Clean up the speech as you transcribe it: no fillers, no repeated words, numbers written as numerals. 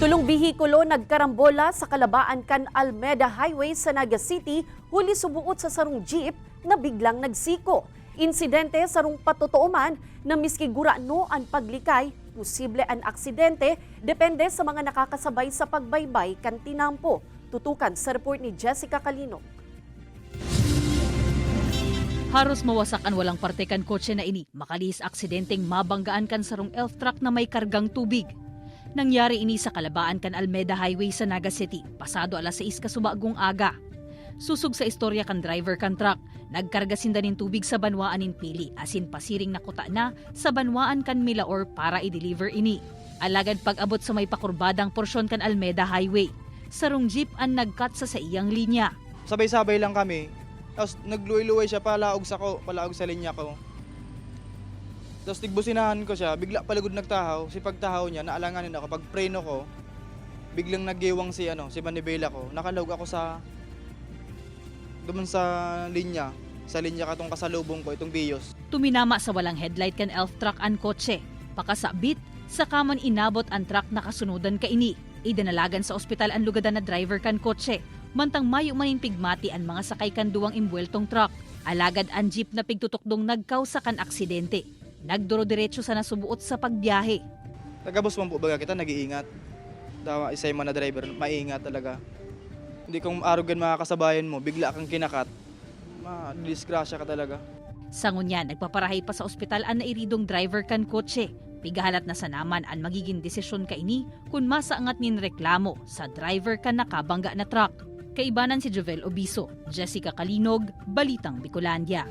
Tulong bihikulo nagkarambola sa kalabaan kan Almeda Highway sa Naga City, huli subuot sa sarong jeep na biglang nagsiko. Insidente sarong patutuoman na miski gurano ang paglikay, posible ang aksidente, depende sa mga nakakasabay sa pagbaybay kan tinampo. Tutukan sa report ni Jessica Calinog. Haros mawasak ang walang parte kan kotse na ini, makalis aksidenteng mabanggaan kan sarong elf truck na may kargang tubig. Nangyari ini sa kalabaan kan Almeda Highway sa Naga City, pasado alas 6 kasubagong aga. Susug sa istorya kan driver kan truck, nagkarga sinda nin tubig sa banwaan nin Pili, asin pasiring nakuta na sa banwaan kan Milaor para i-deliver ini. Alagad pag-abot sa may pakurbadang porsyon kan Almeda Highway, sarong jeep ang nagkat sa iyang linya. Sabay-sabay lang kami, tapos nagluway-luway siya palaog sa linya ko. Tapos tigbusinahan ko siya, bigla palagod nagtahaw. Si pagtahaw niya, naalanganin ako. Pag preno ko, biglang nagyewang si manibela ko. Nakalawag ako doon sa linya katong kasalubong ko, itong Bios. Tuminama sa walang headlight kan elf truck ang kotse. Pakasabit, sa kaman inabot ang truck na kasunudan ka ini. Idanalagan sa ospital ang lugadan na driver kan kotse. Mantang mayo manin pigmati ang mga sakay kan duwang imbueltong truck. Alagad ang jeep na pigtutukdong nagkausa kan aksidente. Nagduro-diretso sa nasubuot sa pagbiyahe. Tagabos man po baga kita, nag-iingat. Isay man na driver, maingat talaga. Hindi kung arugan mga kasabayan mo, bigla kang kinakat, ma-disgrasya ka talaga. Sa ngunya, nagpaparahay pa sa ospital ang nairidong driver kan kotse. Pigahalat na sa naman ang magiging desisyon ka ini kung masaangat nin reklamo sa driver kan nakabangga na truck. Kaibanan si Jovel Obiso, Jessica Calinog, Balitang Bicolandia.